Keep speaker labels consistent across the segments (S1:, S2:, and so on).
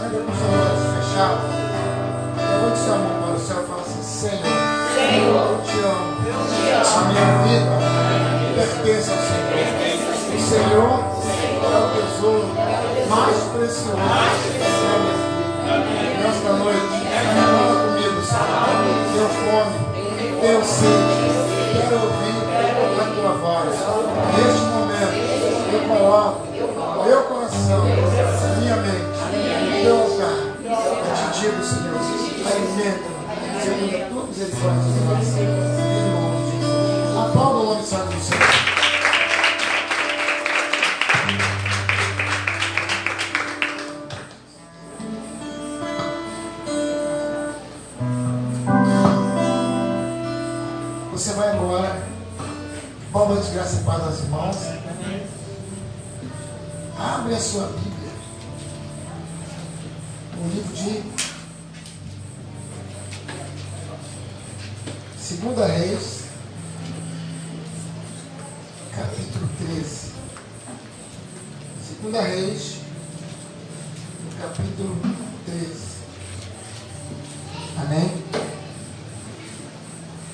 S1: ainda com seus olhos fechados, levante sua mão para o céu e fala assim: Senhor, eu te amo. A minha vida pertence ao Senhor. O Senhor é o tesouro mais precioso da minha vida. Nesta noite, fala comigo, Senhor. Tenho fome, tenho sede, quero ouvir a tua voz. Neste momento, eu coloco o meu coração, a minha mente, no teu lugar. Eu te digo, Senhor, alimenta-me, segundo a tua misericórdia e graça. Em nome de Jesus. Aplauda o nome santo do Senhor. Você vai agora. Boa noite, graça e paz aos irmãos. Abre a sua Bíblia no livro de 2 Reis, capítulo 13. 2 Reis, no capítulo 13. Amém?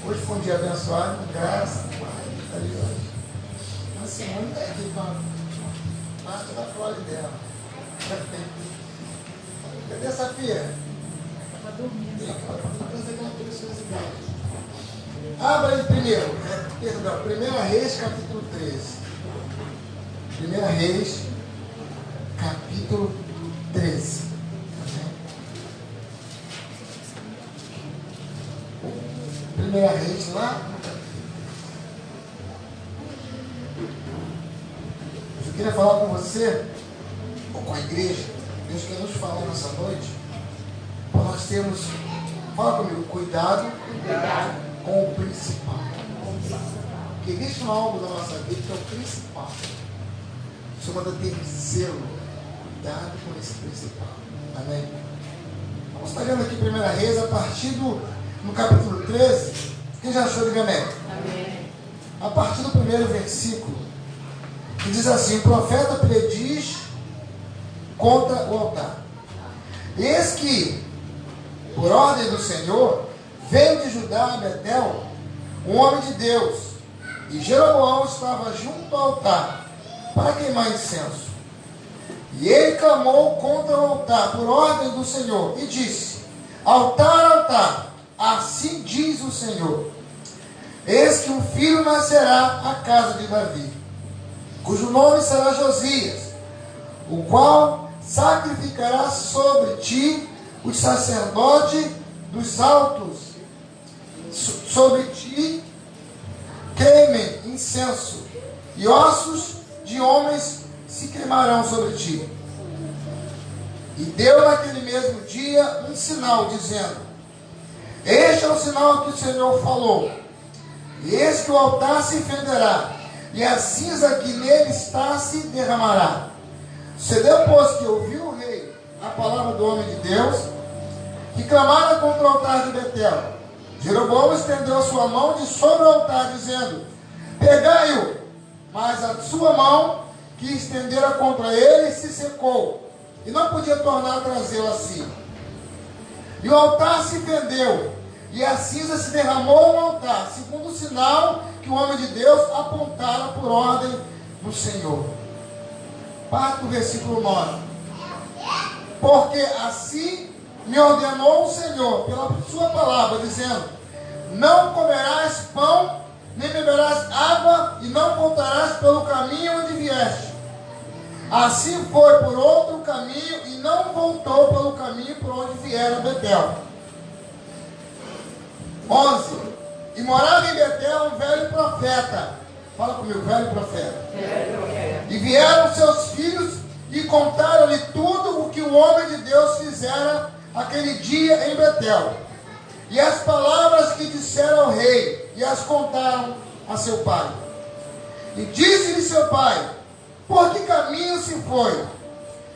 S1: Hoje foi um dia abençoado, graças a Deus. A Simone está aqui com a parte da flor dela. Cadê essa filha? Estava dormindo. Tem uma preciosidade. Abra aí primeiro. Perdão, 1 Reis, capítulo 13. 1 Reis, capítulo 13. Primeira Reis lá. Eu queria falar com você, ou com a igreja. Deus quer nos falar nessa noite. Nós temos, fala comigo, cuidado com o principal. Porque existe algo da nossa vida que é o principal. O Senhor manda ter zelo. Cuidado com esse principal. Amém? Vamos estar lendo aqui 1 Reis a partir no capítulo 13. Quem já achou, diga amém? Amém. A partir do primeiro versículo, que diz assim: o profeta prediz contra o altar. Eis que, por ordem do Senhor, veio de Judá a Betel um homem de Deus, e Jeroboão estava junto ao altar para queimar incenso. E ele clamou contra o altar por ordem do Senhor e disse: altar, altar, assim diz o Senhor, eis que um filho nascerá à casa de Davi, cujo nome será Josias, o qual sacrificará sobre ti os sacerdotes dos altos, sobre ti queimem incenso, e ossos de homens se queimarão sobre ti. E deu naquele mesmo dia um sinal, dizendo: este é o sinal que o Senhor falou, e eis que o altar se fenderá, e a cinza que nele está se derramará. Sucedeu, pois, que ouviu o rei a palavra do homem de Deus, que clamara contra o altar de Betel. Jeroboão estendeu a sua mão de sobre o altar, dizendo: pegai-o. Mas a sua mão, que estendera contra ele, se secou, e não podia tornar a trazê-lo assim. E o altar se fendeu, e a cinza se derramou no altar, segundo o sinal que o homem de Deus apontara por ordem do Senhor. Parte do versículo 9. Porque assim me ordenou o Senhor, pela sua palavra, dizendo: não comerás pão, nem beberás água, e não voltarás pelo caminho onde vieste. Assim foi por outro caminho, e não voltou pelo caminho por onde viera Betel. 11. E morava em Betel um velho profeta. Fala comigo, velho profeta. E vieram seus filhos e contaram-lhe tudo o que o homem de Deus fizera aquele dia em Betel, e as palavras que disseram ao rei, e as contaram a seu pai. E disse-lhe seu pai: por que caminho se foi?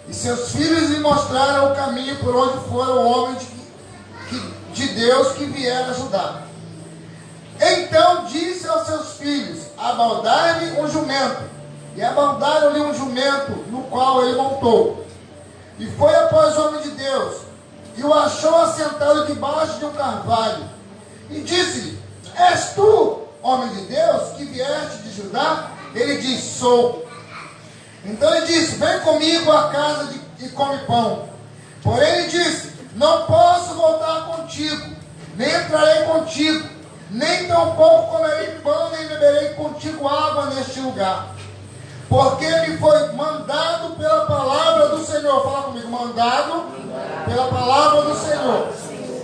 S1: E seus filhos lhe mostraram o caminho por onde fora o homem de Deus que viera ajudar. Então disse aos seus filhos: abaldai-lhe um jumento. E abaldaram-lhe um jumento, no qual ele montou. E foi após o homem de Deus, e o achou assentado debaixo de um carvalho. E disse-lhe: És tu, homem de Deus, que vieste de Judá? Ele diz: Sou. Então ele disse: Vem comigo à casa e come pão. Porém ele disse: Não posso voltar contigo, nem entrarei contigo, nem tampouco comerei pão, nem beberei contigo água neste lugar. Porque me foi mandado pela palavra do Senhor. Fala comigo: mandado pela palavra do Senhor.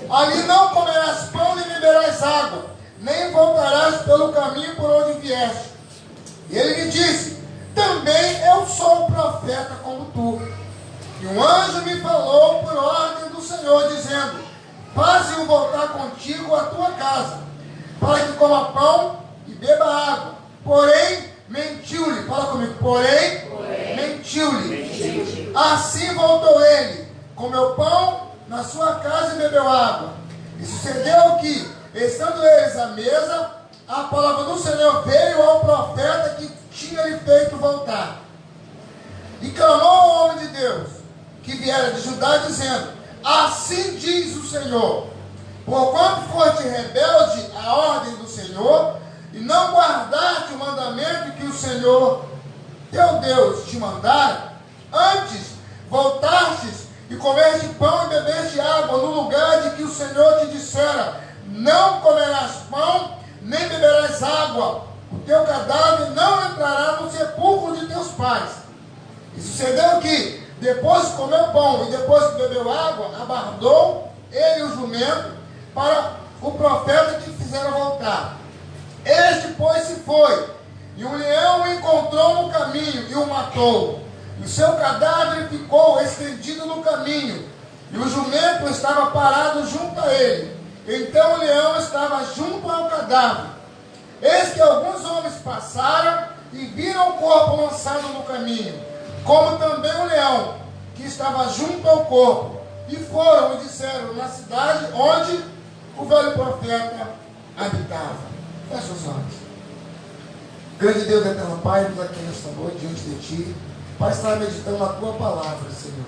S1: Ali não comerás pão, nem beberás água, nem voltarás pelo caminho por onde vieste. E ele me disse: Também eu sou um profeta como tu. E um anjo me falou por ordem do Senhor, dizendo: Faze-o voltar contigo à tua casa, para que coma pão e beba água. Porém, mentiu-lhe. Fala comigo: porém mentiu-lhe. Assim voltou ele, comeu pão na sua casa e bebeu água. E sucedeu que, estando eles à mesa, a palavra do Senhor veio ao profeta que tinha lhe feito voltar. E clamou ao homem de Deus, que viera de Judá, dizendo: Assim diz o Senhor: Porquanto foste rebelde à ordem do Senhor, e não guardaste o mandamento que o Senhor teu Deus te mandara, antes voltastes e comeste pão e bebeste água no lugar de que o Senhor te dissera: Não comerás pão, nem beberás água, o teu cadáver não entrará no sepulcro de teus pais. E sucedeu que, depois que comeu pão e depois que bebeu água, abardou ele o jumento para o profeta que fizera voltar. Este, pois, se foi, e um leão o encontrou no caminho e o matou. E o seu cadáver ficou estendido no caminho, e o jumento estava parado junto a ele. Então o leão estava junto ao cadáver. Eis que alguns homens passaram e viram o corpo lançado no caminho, como também o leão que estava junto ao corpo. E foram e disseram na cidade onde o velho profeta habitava. Fecha os olhos. Grande Deus, eterno Pai, nos aqui nesta noite diante de Ti, para estar meditando na Tua palavra, Senhor.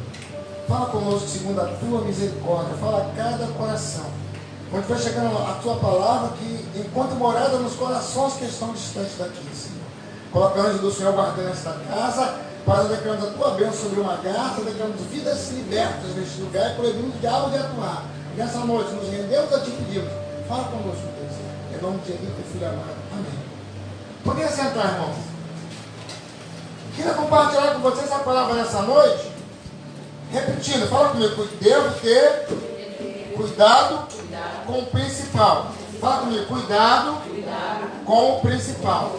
S1: Fala conosco segundo a Tua misericórdia, fala a cada coração. Quando vai chegando a Tua palavra, que enquanto morada nos corações que estão distantes daqui, Senhor. Coloca o anjo do Senhor guardando esta casa, para declarando a Tua bênção sobre uma garça, declarando vidas libertas neste lugar e proibindo o diabo de atuar. Nessa noite nos rendemos a Ti e pedimos. Fala conosco, Deus. Em nome de Jesus, Teu Filho amado. Amém. Poderia sentar, irmãos. Queria compartilhar com vocês essa palavra nessa noite. Repetindo, fala comigo. Devo ter cuidado com o principal. Fala comigo. Cuidado com o principal.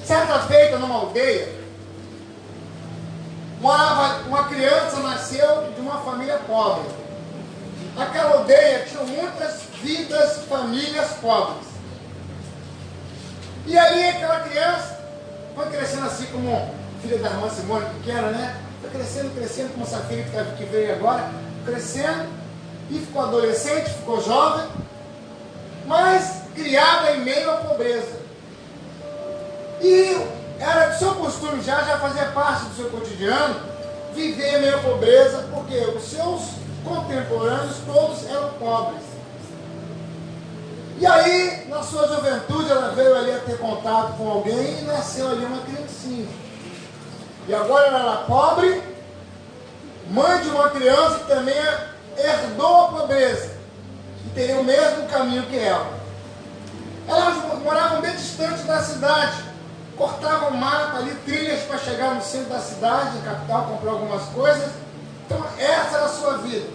S1: Certa feita, numa aldeia, morava uma criança, nasceu de uma família pobre. Aquela aldeia tinha muitas vidas, famílias pobres. E aí aquela criança foi crescendo assim como filha da irmã Simone, pequena, né? Foi crescendo como essa filha que veio agora, crescendo, e ficou adolescente, ficou jovem, mas criada em meio à pobreza. E era do seu costume, já fazia parte do seu cotidiano, viver em meio à pobreza, porque os seus contemporâneos todos eram pobres. E aí, na sua juventude, ela veio ali a ter contato com alguém e nasceu ali uma criancinha. E agora ela era pobre, mãe de uma criança que também herdou a pobreza e teria o mesmo caminho que ela. Elas moravam bem distante da cidade, cortavam mato ali, trilhas para chegar no centro da cidade, na capital, comprar algumas coisas. Então essa era a sua vida.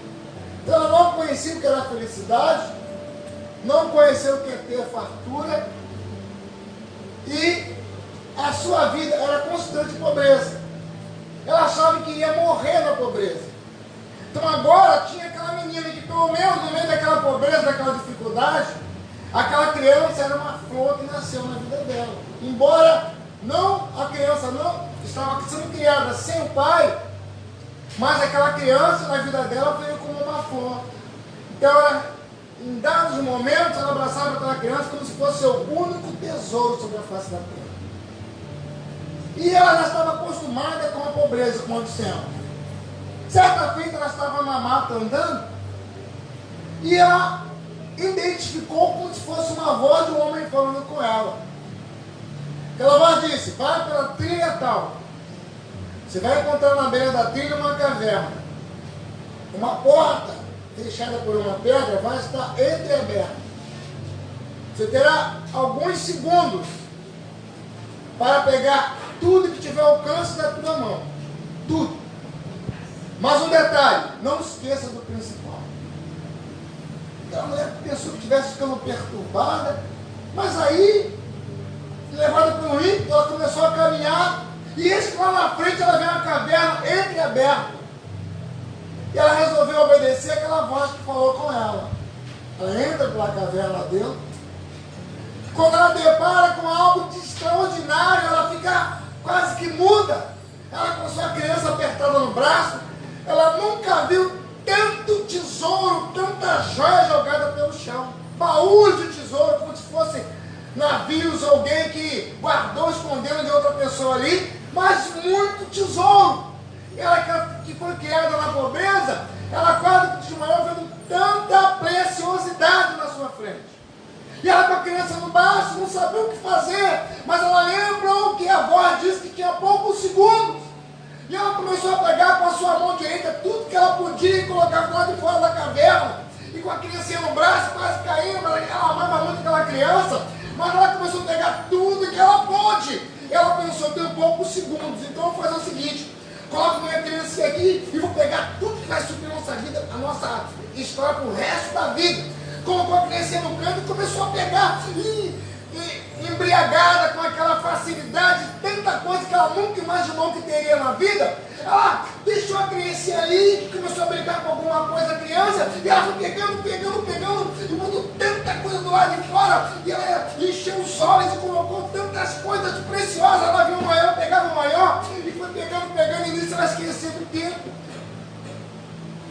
S1: Então ela não conhecia o que era felicidade, não conheceu o que é ter fartura, e a sua vida era constante pobreza. Ela achava que iria morrer na pobreza. Então agora tinha aquela menina que pelo menos no meio daquela pobreza, daquela dificuldade, aquela criança era uma flor que nasceu na vida dela. Embora a criança não estava sendo criada sem o pai, mas aquela criança na vida dela veio como uma flor. Então em dados momentos ela abraçava aquela criança como se fosse o único tesouro sobre a face da terra. E ela já estava acostumada com a pobreza, como dissemos. Certa feita ela estava na mata andando e ela identificou como se fosse uma voz de um homem falando com ela. Aquela voz disse: vai pela trilha tal. Você vai encontrar na beira da trilha uma caverna. Uma porta fechada por uma pedra vai estar entreaberta. Você terá alguns segundos para pegar tudo que tiver ao alcance da tua mão. Tudo. Mas um detalhe, não esqueça do principal. Então a mulher pensou que estivesse ficando perturbada, mas aí, levada pelo ímpeto, ela começou a caminhar, e eis que lá na frente ela vê uma caverna entreaberta. E ela resolveu obedecer aquela voz que falou com ela. Ela entra pela caverna dentro. Quando ela depara com algo de extraordinário, ela fica quase que muda. Ela com sua criança apertada no braço, ela nunca viu tanto tesouro, tanta joia jogada pelo chão. Baús de tesouro, como se fossem navios, alguém que guardou escondendo de outra pessoa ali, mas muito tesouro. Ela que foi criada na pobreza, ela quase que desmaiou vendo tanta preciosidade na sua frente. E ela com a criança no braço, não sabia o que fazer, mas ela lembrou que a voz disse que tinha poucos segundos. E ela começou a pegar com a sua mão direita tudo que ela podia e colocar lá de fora da caverna. E com a criancinha no braço, quase caindo, ela amava muito aquela criança, mas ela começou a pegar tudo que ela pôde. Ela pensou, tem poucos segundos, então eu vou fazer o seguinte: coloco minha criancinha aqui e vou pegar tudo que vai suprir a nossa vida, a nossa história para o resto da vida. Colocou a criancinha no canto e começou a pegar, embriagada com aquela facilidade, tanta coisa que ela nunca imaginou que teria na vida. Ela deixou a criancinha ali, começou a brincar com alguma coisa, a criança, e ela foi pegando, e botou tanta coisa do lado de fora, e ela encheu os olhos e colocou tantas coisas preciosas. Ela viu o maior, pegava o maior, e foi pegando, e nisso ela esqueceu do tempo.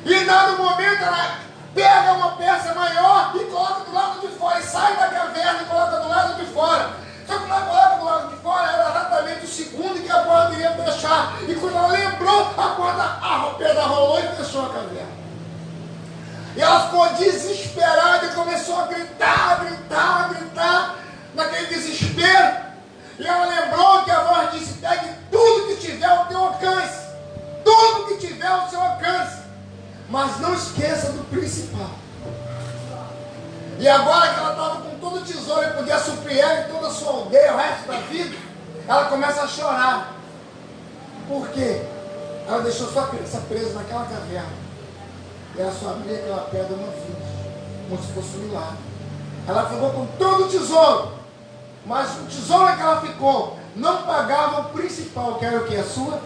S1: E em dado momento ela pega uma peça maior e coloca do lado de fora, e sai da caverna e coloca do lado de fora. Só que ela coloca do lado de fora, era exatamente o segundo que a porta iria fechar. E quando ela lembrou, a pedra rolou e fechou a caverna. E ela ficou desesperada e começou a gritar, naquele desespero. E ela lembrou que a voz disse: pegue tudo que tiver ao teu alcance, tudo que tiver ao seu alcance, mas não esqueça do principal. E agora que ela estava com todo o tesouro e podia suprir ela e toda a sua aldeia o resto da vida, ela começa a chorar. Por quê? Ela deixou sua criança presa naquela caverna. E ela só abria aquela pedra uma vez, como se fosse um milagre. Ela ficou com todo o tesouro, mas o tesouro que ela ficou não pagava o principal, que era o que? A sua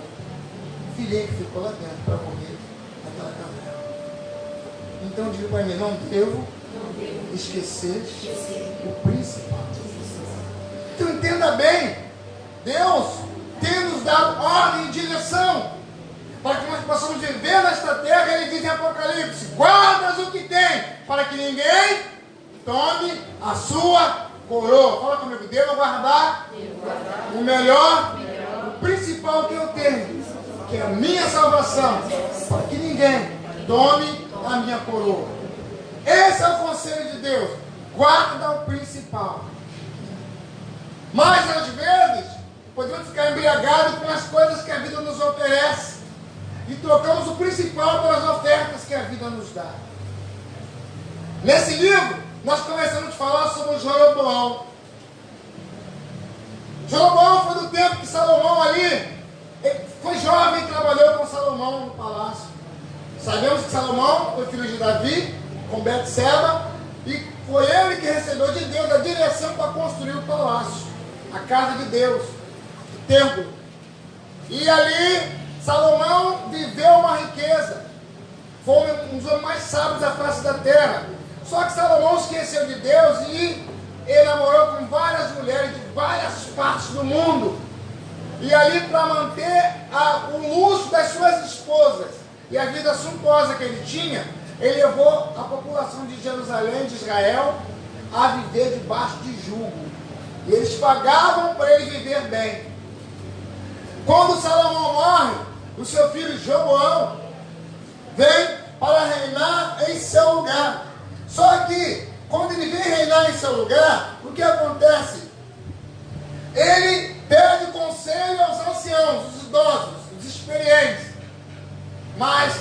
S1: filhinha que ficou lá dentro para morrer naquela caverna. Então digo para mim, não devo esquecer o principal. Então entenda bem, Deus tem nos dado ordem e direção para que nós possamos viver nesta terra. Ele diz em Apocalipse: guardas o que tem, para que ninguém tome a sua coroa. Fala comigo: devo guardar o melhor, o principal que eu tenho, que é a minha salvação, para que ninguém tome a minha coroa. Esse é o conselho de Deus: guarda o principal. Mas às vezes podemos ficar embriagados com as coisas que a vida nos oferece e trocamos o principal pelas ofertas que a vida nos dá. Nesse livro nós começamos a falar sobre Jeroboão. Jeroboão foi do tempo que Salomão ali foi jovem e trabalhou com Salomão no palácio. Sabemos que Salomão foi filho de Davi, com Betseba, e foi ele que recebeu de Deus a direção para construir o palácio, a casa de Deus, o templo. E ali Salomão viveu uma riqueza, foi um dos homens mais sábios da face da terra. Só que Salomão esqueceu de Deus e ele namorou com várias mulheres de várias partes do mundo. E ali, para manter o luxo das suas esposas e a vida suntuosa que ele tinha, ele levou a população de Jerusalém, de Israel, a viver debaixo de jugo. E eles pagavam para ele viver bem. Quando Salomão morre, o seu filho Jeroboão vem para reinar em seu lugar. Só que, quando ele vem reinar em seu lugar, o que acontece? Ele pede conselho aos anciãos, os idosos, os experientes. Mas,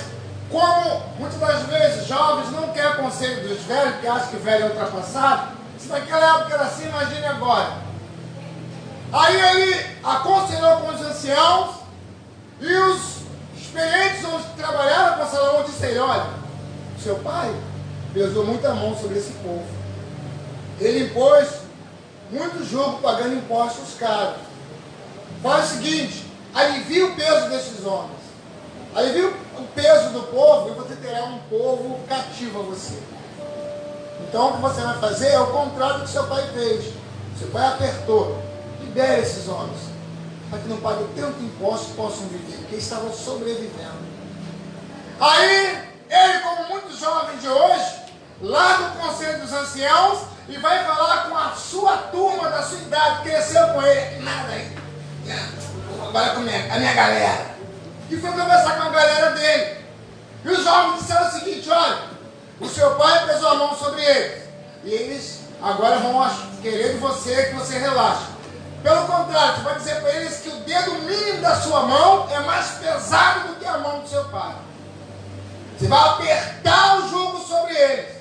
S1: como muitas das vezes jovens não querem conselho dos velhos, porque acham que o velho é ultrapassado, se naquela época era assim, imagine agora. Aí ele aconselhou com os anciãos e os experientes onde trabalharam com Salomão disseram: olha, seu pai pesou muita mão sobre esse povo. Ele impôs muito jugo pagando impostos caros. Faz o seguinte, alivia o peso desses homens. Alivia o peso do povo e você terá um povo cativo a você. Então o que você vai fazer é o contrário do que seu pai fez. Seu pai apertou. Libere esses homens, para que não paguem tanto imposto que possam viver, porque eles estavam sobrevivendo. Aí, ele, como muitos jovens de hoje, larga o conselho dos anciãos e vai falar com a sua turma da sua idade, cresceu com ele, nada aí, agora com a minha galera. E foi conversar com a galera dele. E os jovens disseram o seguinte: olha, o seu pai pesou a mão sobre eles, e eles agora vão querer de você que você relaxe. Pelo contrário, você vai dizer para eles que o dedo mínimo da sua mão é mais pesado do que a mão do seu pai. Você vai apertar o jugo sobre eles.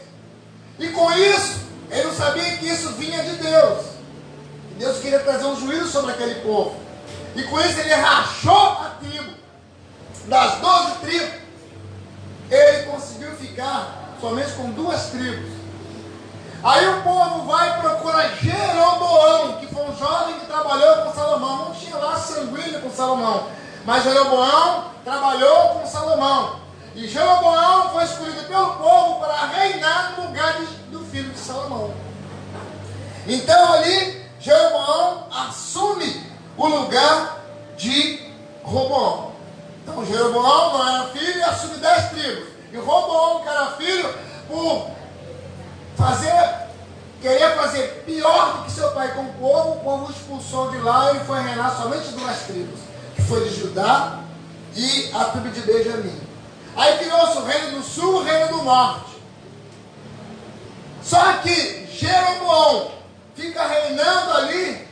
S1: E com isso, ele não sabia que isso vinha de Deus. E Deus queria trazer um juízo sobre aquele povo. E com isso ele rachou a tribo. Das 12 tribos, ele conseguiu ficar somente com 2 tribos. Aí o povo vai e procura Jeroboão, que foi um jovem que trabalhou com Salomão. Não tinha lá sanguíneo com Salomão, mas Jeroboão trabalhou com Salomão. E Jeroboão foi escolhido pelo povo para reinar no lugar do filho de Salomão. Então ali, Jeroboão assume o lugar de Roboão. Então Jeroboão não era filho e assume 10 tribos. E Roboão, que era filho, por queria fazer pior do que seu pai com o povo o expulsou de lá e ele foi reinar somente 2 tribos, que foi de Judá e a tribo de Benjamim. Aí criou-se o reino do sul e o reino do norte. Só que Jeroboão fica reinando ali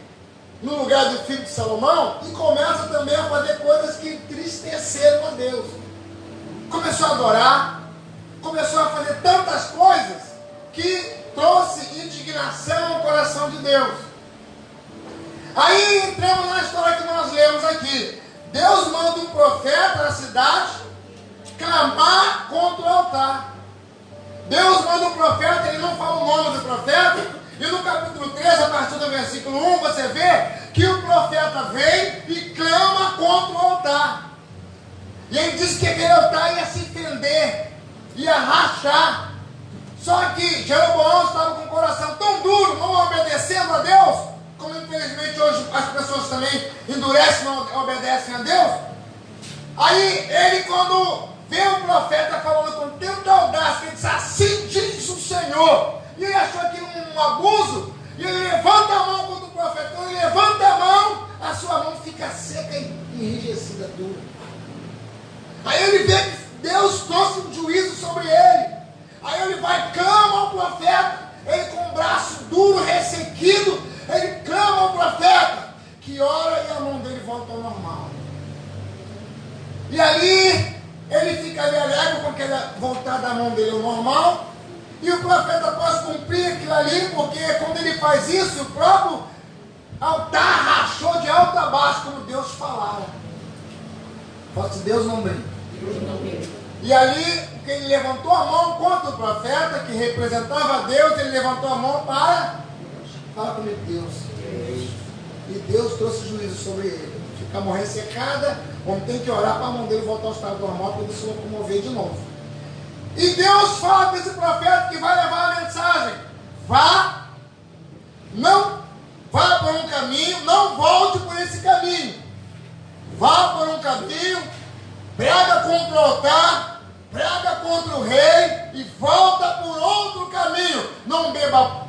S1: no lugar do filho de Salomão e começa também a fazer coisas que entristeceram a Deus. Começou a adorar, começou a fazer tantas coisas que trouxe indignação ao coração de Deus. Aí entramos na história que nós lemos aqui. Deus manda um profeta na cidade clamar contra o altar. Deus manda um profeta, ele não fala o nome do profeta, e no capítulo 3, a partir do versículo 1, você vê que o profeta vem e clama contra o altar. E ele diz que aquele altar ia se fender, ia rachar. Só que Jeroboão estava com o coração tão duro, não obedecendo a Deus, como infelizmente hoje as pessoas também endurecem, não obedecem a Deus. Aí ele, quando vê o profeta falando com tanta audácia, ele diz: assim diz o Senhor. E ele achou aquilo um abuso, e ele levanta a mão contra o profeta. Quando ele levanta a mão, a sua mão fica seca e enrijecida, dura. Aí ele vê que Deus trouxe um juízo sobre ele. Aí ele vai, clama ao profeta, ele com o braço duro, ressequido, ele clama ao profeta, que ora e a mão dele volta ao normal. E ali, ele fica ali alegre com aquela voltada da mão dele ao normal, e o profeta pode cumprir aquilo ali, porque quando ele faz isso, o próprio altar rachou de alto a baixo, como Deus falara. Fala assim: Deus não brinca. E ali, porque ele levantou a mão contra o profeta, que representava Deus, ele levantou a mão para falar comigo, Deus. E Deus trouxe juízo sobre ele. Fica a mão ressecada, como tem que orar para a mão dele voltar ao estado normal, para ele se locomover de novo. E Deus fala para esse profeta que vai levar a mensagem: vá, não vá por um caminho, não volte por esse caminho. Vá por um caminho, prega contra o altar, prega contra o rei e volta por outro caminho. Não beba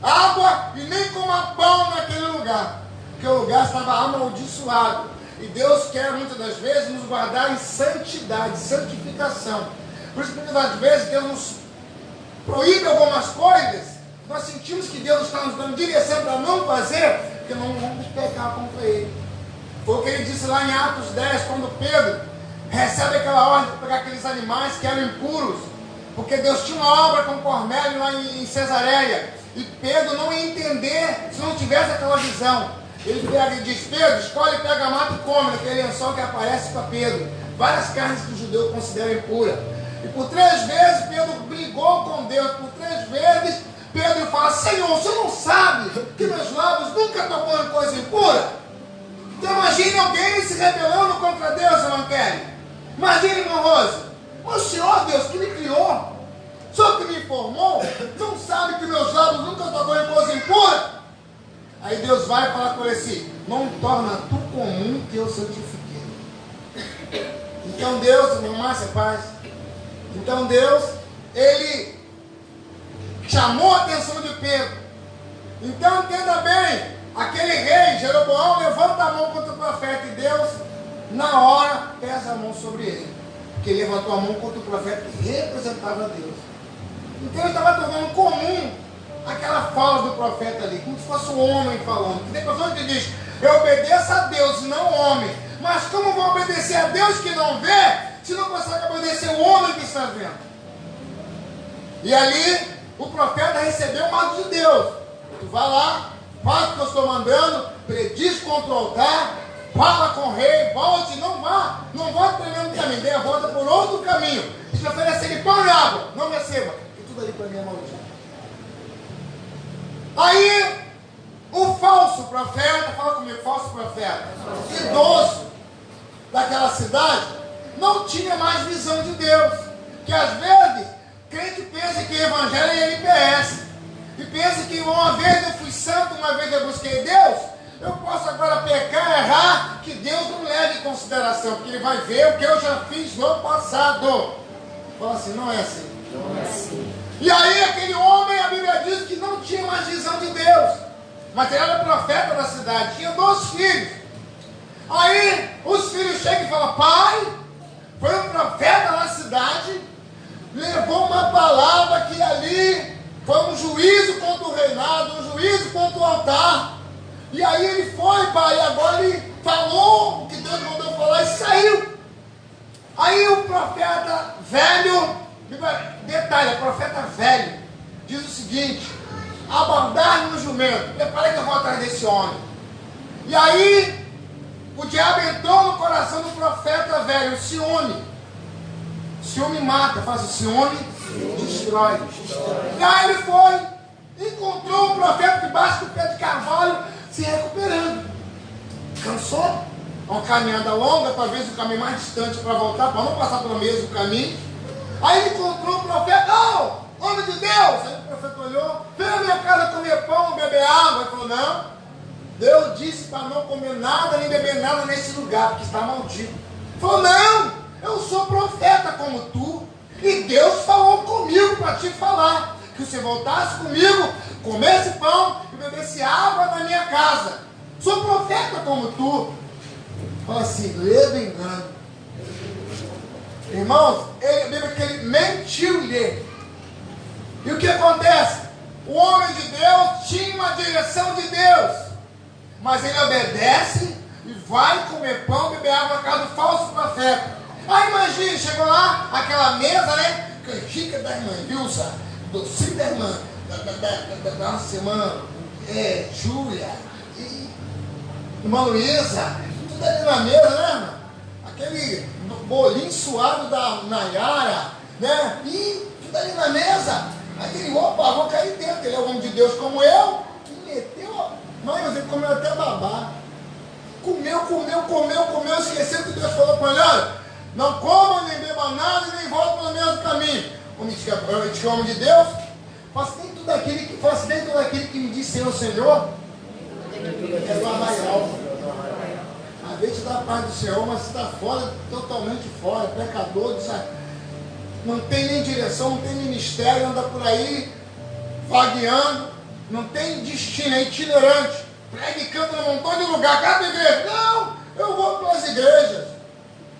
S1: água e nem coma pão naquele lugar, porque o lugar estava amaldiçoado. E Deus quer muitas das vezes nos guardar em santidade, santificação. Por isso que muitas vezes Deus nos proíbe algumas coisas, nós sentimos que Deus está nos dando direção para não fazer, porque não vamos pecar contra Ele. Foi o que Ele disse lá em Atos 10, quando Pedro recebe aquela ordem de pegar aqueles animais que eram impuros, porque Deus tinha uma obra com Cornélio lá em Cesareia, e Pedro não ia entender se não tivesse aquela visão. Ele pega e diz: Pedro, escolhe, pega, mata e come, aquele lençol que aparece para Pedro. Várias carnes que o judeu considera impura. E por 3 vezes Pedro brigou com Deus. Por 3 vezes Pedro fala: Senhor, o Senhor não sabe que meus lábios nunca tocou em coisa impura? Então imagine alguém se rebelando contra Deus, irmão Kelly. Imagine, irmão Rose. O Senhor, Deus, que me criou, o Senhor que me formou, não sabe que meus lábios nunca tocou em coisa impura? Aí Deus vai falar com ele assim: não torna tu comum que eu santifiquei. Então Deus, irmão Márcia, paz. Então Deus, Ele chamou a atenção de Pedro. Então entenda bem, aquele rei, Jeroboão, levanta a mão contra o profeta, e Deus, na hora, pesa a mão sobre ele. Porque ele levantou a mão contra o profeta que representava Deus. Então ele estava tornando comum aquela fala do profeta ali, como se fosse um homem falando. Porque tem pessoas que dizem: eu obedeço a Deus e não homem. Mas como vou obedecer a Deus que não vê, se não consegue obedecer o homem que está vendo? E ali, o profeta recebeu o mando de Deus: tu vai lá, faz o que eu estou mandando, prediz contra o altar, fala com o rei, volte, não volte pelo mesmo caminho, dê a volta por outro caminho. Se oferecer pão e água, não receba, e tudo ali para mim é maldito. Aí, o falso profeta, fala comigo, falso profeta, idoso daquela cidade, não tinha mais visão de Deus. Que às vezes, crente pensa que o evangelho é NPS, e pensa que uma vez eu fui santo, uma vez eu busquei Deus, eu posso agora pecar, errar, que Deus não leve em consideração, porque Ele vai ver o que eu já fiz no passado. Fala assim: não é assim.
S2: Não é assim.
S1: E aí aquele homem, a Bíblia diz que não tinha mais visão de Deus, mas ele era profeta da cidade, tinha 2 filhos. Aí os filhos chegam e falam: pai, foi um profeta na cidade, levou uma palavra que ali foi um juízo contra o reinado, um juízo contra o altar. E aí ele foi, pai, e agora ele falou o que Deus mandou falar e saiu. Aí o profeta velho, detalhe, é profeta velho, diz o seguinte: abordar no jumento, prepara que eu vou atrás desse homem. E aí o diabo entrou no coração do profeta velho: ciúme. Ciúme mata, faz o ciúme, destrói. E aí ele foi, encontrou o profeta debaixo do pé de carvalho, se recuperando. Cansou? Uma caminhada longa, talvez o caminho mais distante para voltar, para não passar pelo mesmo caminho. Aí ele encontrou o profeta: não, homem de Deus. Aí o profeta olhou: vem à minha casa comer pão, beber água. Ele falou: não, Deus disse para não comer nada, nem beber nada nesse lugar, porque está maldito. Ele falou: não, eu sou profeta como tu, e Deus falou comigo para te falar, que você voltasse comigo, comesse pão e bebesse água na minha casa. Sou profeta como tu. Fala assim: leva engano. Irmãos, a Bíblia que ele mentiu-lhe. E o que acontece? O homem de Deus tinha uma direção de Deus, mas ele obedece e vai comer pão, beber água na casa do falso profeta. Aí imagine, chegou lá, aquela mesa, né? Canjica da irmã Vilsa, docinho da irmã, da nossa irmã Júlia, e irmã Luísa, tudo ali na mesa, né, irmã? Aquele bolinho suado da Nayara, né? E tudo ali na mesa. Aí ele: opa, vou cair dentro. Ele é um homem de Deus como eu. E meteu, mas ele comeu até babá. Comeu, esqueceu que Deus falou para ele: olha, não coma, nem beba nada, nem volta pelo mesmo caminho. Homem de homem de Deus, faça nem tudo aquilo que me disse o Senhor, é do arraial. Às vezes te dá a paz do Senhor, mas você está fora, totalmente fora, pecador, não tem nem direção, não tem ministério, anda por aí, vagueando, não tem destino, é itinerante, prega e canta num montão de lugar. Cada igreja: não, eu vou para as igrejas.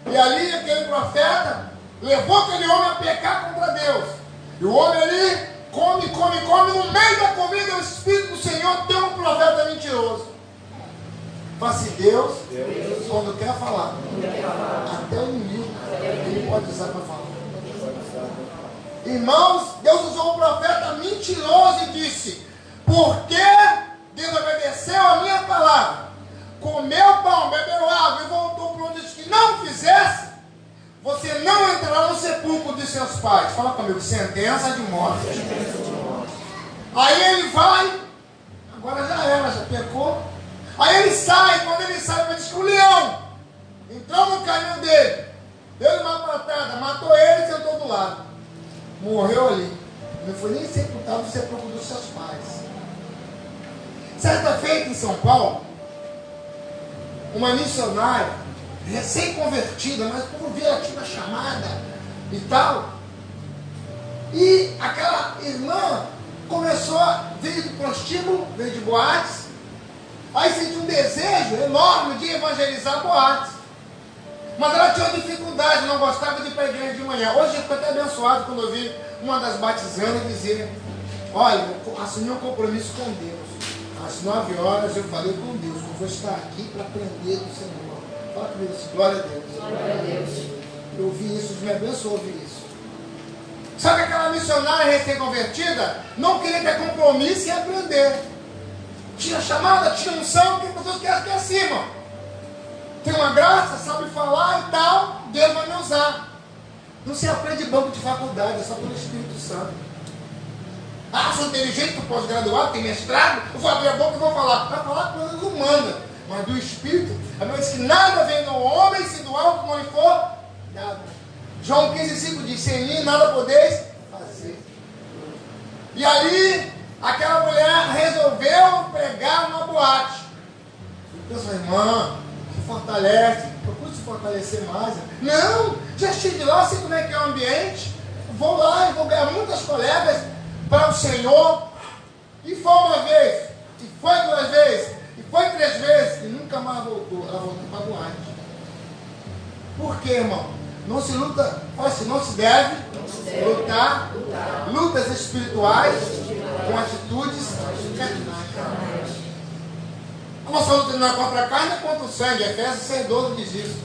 S1: E ali aquele profeta levou aquele homem a pecar contra Deus. E o homem ali come. No meio da comida, o Espírito do Senhor tem um profeta mentiroso. Fala assim, Deus, quando quer falar, até o inimigo, ele pode usar para falar. Irmãos, Deus usou um profeta mentiroso e disse: porque desobedeceu a minha palavra, comeu pão, bebeu água e voltou para onde disse que não fizesse, você não entrará no sepulcro de seus pais. Fala comigo, sentença de morte. Aí ele vai, agora já era, já pecou. Aí ele sai, quando ele sai, ele diz que o leão entrou no caminho dele, deu uma patada, matou ele e sentou do lado. Morreu ali. Não foi nem sepultado no sepulcro dos seus pais. Certa feita em São Paulo, uma missionária, recém-convertida, mas como via a chamada e tal, e aquela irmã começou a vir do prostíbulo, veio de boates, aí sentiu um desejo enorme de evangelizar boates. Mas ela tinha dificuldade, não gostava de ir para a igreja de manhã. Hoje eu fico até abençoado quando eu vi uma das batizandas dizer: olha, eu assumi um compromisso com Deus. Às 9 horas eu falei com Deus que eu vou estar aqui para aprender do Senhor. Fala comigo assim, glória a Deus.
S2: Glória a Deus.
S1: Eu ouvi isso, Deus me abençoou ouvir isso. Sabe aquela missionária recém-convertida não queria ter compromisso em aprender. Tinha chamada, tinha unção, tem pessoas que acham que é acima. Tem uma graça, sabe falar e tal, Deus vai me usar. Não se aprende banco de faculdade, é só pelo Espírito Santo. Ah, sou inteligente, tu pós-graduado, tem mestrado, eu vou abrir a boca e vou falar. Vai falar coisas humanas, mas do Espírito. A Bíblia diz que nada vem do homem se do alto não lhe for dado. João 15,5 diz: sem mim nada podeis fazer. E ali, aquela mulher resolveu pregar uma boate. Eu penso, irmã, se fortalece, procure se fortalecer mais. Não, já estive lá, sei como é que é o ambiente. Vou lá e vou ganhar muitas colegas para o Senhor. E foi uma vez, e foi 2 vezes, e foi 3 vezes, e nunca mais voltou. Ela voltou para a boate. Por quê, irmão? Não se luta, fala assim, não se deve lutar lutas espirituais com atitudes carnais. A nossa luta não é contra a carne, é contra o sangue. Efésios 6,12 diz isso.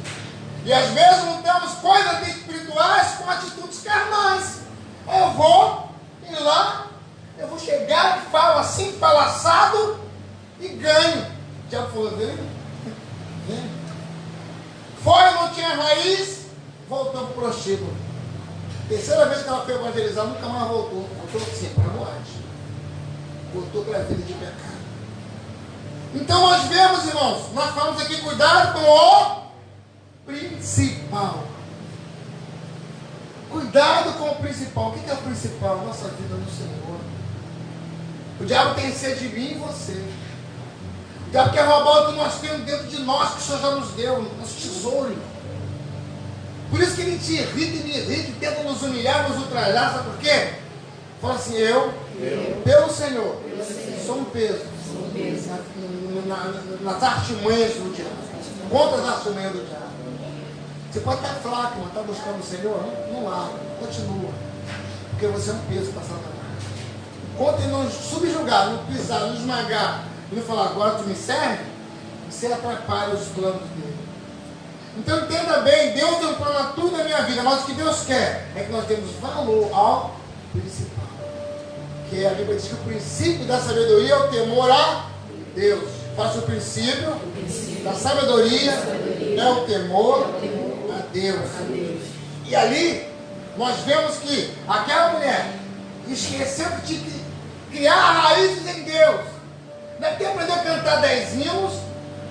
S1: E às vezes lutamos coisas espirituais com atitudes carnais. Eu vou ir lá, eu vou chegar e falo assim, falo assado e ganho. Já falou dele? Foi, não tinha raiz, voltou para o prostíbulo. Terceira vez que ela foi evangelizar, nunca mais voltou. Voltou sim, para a boate. Voltou para a vida de pecado. Então nós vemos, irmãos, nós falamos aqui, cuidado com o principal. Cuidado com o principal. O que é o principal? Nossa vida no Senhor. O diabo tem sede de mim e você. O diabo quer roubar o que nós temos dentro de nós, que o Senhor já nos deu, nosso tesouro. Por isso que ele te irrita e me irrita, e tenta nos humilhar, nos ultrajar. Sabe por quê? Fala assim, eu pelo Senhor, sou um peso. Nas artimanhas do diabo, contra as artimanhas do diabo. Você pode estar fraco, mas está buscando o Senhor, não larga, continua, porque você é um peso para Satanás. Enquanto ele não subjugar, não pisar, não esmagar, e não falar, agora tu me serve, você atrapalha os planos dele. Então entenda bem, Deus tem um plano a tudo na minha vida, mas o que Deus quer é que nós temos valor ao principal. Que a Bíblia diz que o princípio da sabedoria é o temor a Deus. Faça o princípio da sabedoria é o temor a Deus. E ali nós vemos que aquela mulher esqueceu de criar raízes em Deus. Não é que aprendeu a cantar 10 hinos,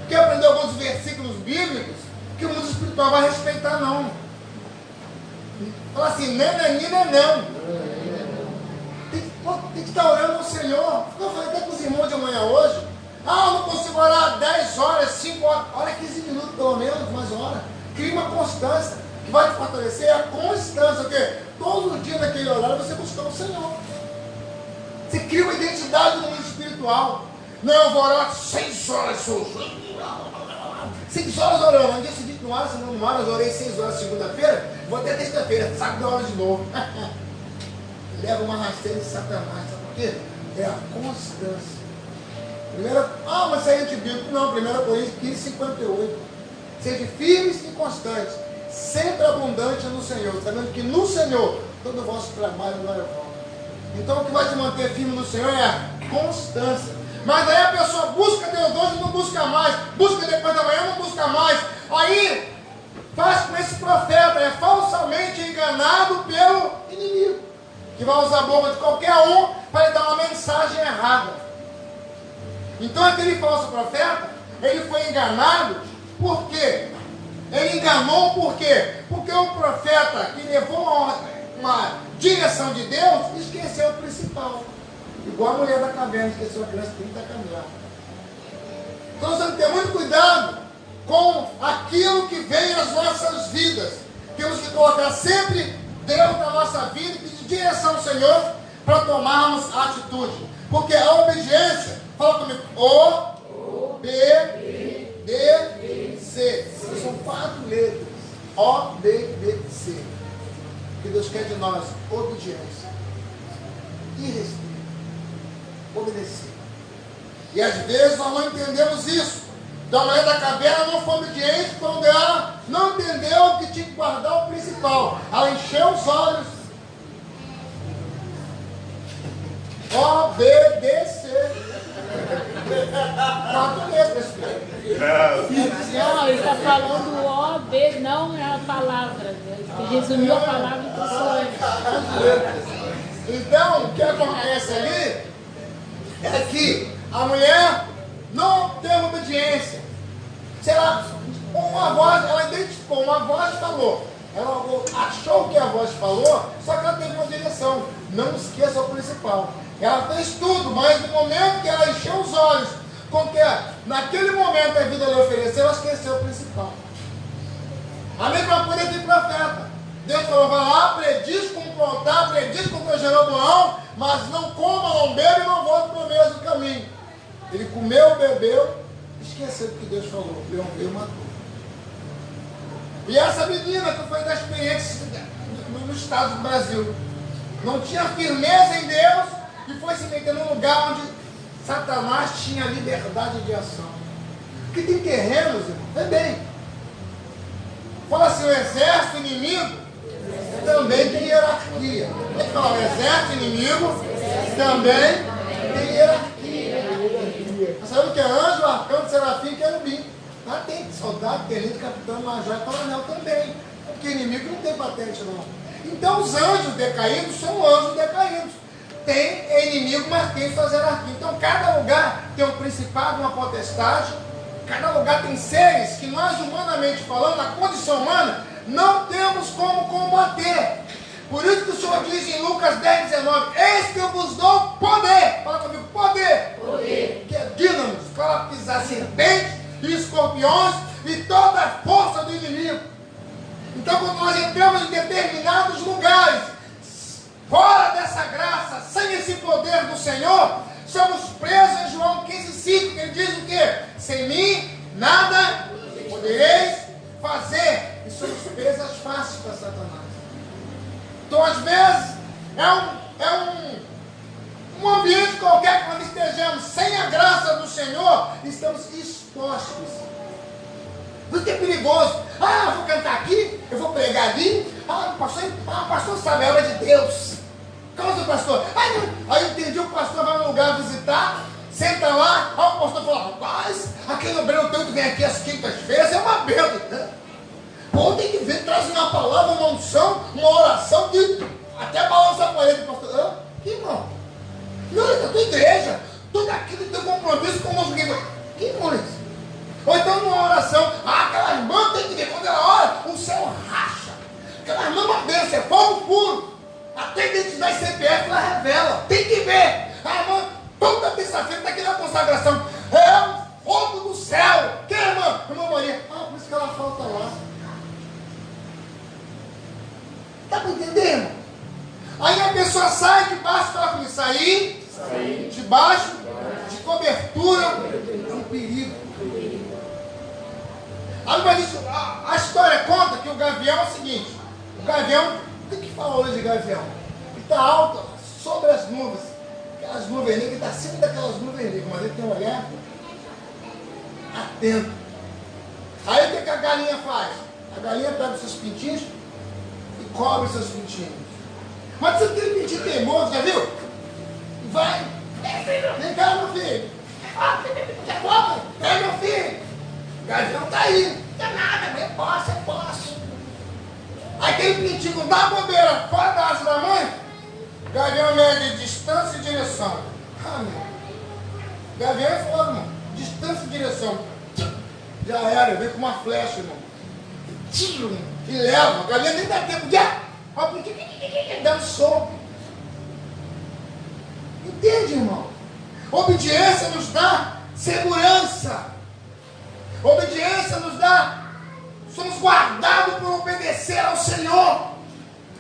S1: que aprendeu alguns versículos bíblicos, que o mundo espiritual vai respeitar, não. Fala assim, não. Tem que estar orando ao Senhor. Eu falei até com os irmãos de amanhã hoje. Ah, eu não consigo orar 10 horas, 5 horas. Ora 15 minutos pelo menos, mais hora. Cria uma constância. Que vai te fortalecer a constância. Porque todo dia naquele horário você buscar o Senhor. Você cria uma identidade no mundo espiritual. Não, eu vou orar 6 horas. 6 horas orando. Aí dia seguinte, não ora, senão não ora. Eu orei 6 horas segunda-feira, vou até terça-feira, sabe da hora de novo. Leva uma rasteira de Satanás, sabe por quê? É a constância. Mas isso aí é antibíblico. Não, 1 Coríntios 15, 58. Seja firmes e constantes, sempre abundante no Senhor, sabendo que no Senhor todo o vosso trabalho não é vão. Então o que vai te manter firme no Senhor é a constância. Mas aí a pessoa busca Deus hoje e não busca mais, busca depois da manhã não busca mais. Aí faz com esse profeta, é falsamente enganado pelo inimigo, que vai usar a boca de qualquer um para lhe dar uma mensagem errada. Então aquele falso profeta, ele foi enganado. Por quê? Ele enganou por quê? Porque o profeta que levou uma direção de Deus esqueceu o principal. Igual a mulher da caverna esqueceu a criança de 30 caminhadas. Então nós temos que ter muito cuidado com aquilo que vem às nossas vidas. Temos que colocar sempre Deus na nossa vida e pedir direção ao Senhor para tomarmos atitude. Porque a obediência, fala comigo, O-B-D-C. São 4 letras. O-B-D-C. O que Deus quer de nós? Obediência. Irrestrita. Obedecer. E às vezes nós não entendemos isso. Então a mulher da caverna não foi obediente quando ela não entendeu que tinha que guardar o principal. Ela encheu os olhos. O-B-D-C. 4 letras.
S2: Não, ele está falando O, B, não é a palavra. Ele resumiu a palavra em pessoas.
S1: Então, o que acontece ali é que a mulher não teve obediência. Sei lá, uma voz, ela identificou, uma voz falou. Ela achou que a voz falou, só que ela teve uma direção. Não esqueça o principal. Ela fez tudo, mas no momento que ela encheu os olhos, com que naquele momento a vida lhe ofereceu, ela esqueceu o principal. A mesma coisa de profeta. Deus falou, vai lá, prediz com o altar, prediz com o Jeroboão, mas não coma, não beba e não volte para o mesmo caminho. Ele comeu, bebeu, esqueceu do que Deus falou. Leão veio e matou. E essa menina que foi da experiência no estado do Brasil, não tinha firmeza em Deus e foi se meter num lugar onde Satanás tinha liberdade de ação. Porque tem terrenos, irmão, é bem. Fala assim, o exército inimigo também tem hierarquia. Tem que falar, o exército inimigo também tem hierarquia. Você sabe o que é anjo, arcanjo, serafim e querubim? Lá tem soldado, tenente, capitão, major e coronel também. Porque inimigo não tem patente não. Então os anjos decaídos são anjos decaídos. Tem inimigo, mas tem suas hierarquias. Então cada lugar tem um principado, uma potestade. Cada lugar tem seres que nós, humanamente falando, na condição humana, não temos como combater. Por isso que o Senhor diz em Lucas 10, 19, eis que eu vos dou poder. Fala comigo, poder. Poder. Que é dínamos, para pisar serpentes e escorpiões e toda a força do inimigo. Então quando nós entramos em determinados lugares, fora dessa graça, sem esse poder do Senhor, somos presos em João 15,5, que ele diz o quê? Sem mim, nada podereis fazer. E somos presas fáceis para Satanás. Então, às vezes, um ambiente qualquer que nós estejamos sem a graça do Senhor, estamos expostos. Isso é perigoso. Eu vou cantar aqui, eu vou pregar ali. Pastor sabe, é hora de Deus. Calma, pastor. Aí eu entendi, o pastor vai num lugar visitar, senta lá, o pastor fala, rapaz, aquele obreiro teu que vem aqui às quintas-feiras é uma bênção. Pô, tem que ver, traz uma palavra, uma unção, uma oração que até balança a parede, pastor. Que irmão? Não, é da tua igreja. Tudo aquilo tem compromisso com o nosso igreja. Que irmão é isso? Ou então numa oração, aquela irmã tem que ver, quando ela ora, o céu racha. Aquela irmã é uma bênção, é fogo puro. Até identidade CPF ela revela. Tem que ver. A irmã, toda terça-feira está aqui na consagração. É o fogo do céu. Que irmã? Irmã Maria. Por isso que ela falta lá. Dá para entender, irmão? Aí a pessoa sai debaixo, fala comigo, sair debaixo de cobertura é um perigo. Aí vai dizer, as história conta que o gavião é o seguinte: o gavião, o que fala hoje de gavião? Ele está alto sobre as nuvens, aquelas nuvens negras, ele está acima daquelas nuvens negras, mas ele tem um olhar atento. Aí o que a galinha faz? A galinha pega os seus pintinhos e cobre os seus pintinhos. Mas você tem pintinho teimoso, já viu? Vai, vem cá, meu filho. É, meu filho. O gavião está aí. Não é nada, eu posso. Aí aquele pintinho não dá bobeira, fora da asa da mãe. O gavião mede distância e direção. Ah, meu. Gavião é foda, irmão. Distância e direção. Já era, vem com uma flecha, irmão. Tiro, e leva. A galinha nem dá tempo de... dá um soco. Entende, irmão? Obediência nos dá segurança. Obediência nos dá... Somos guardados por obedecer ao Senhor.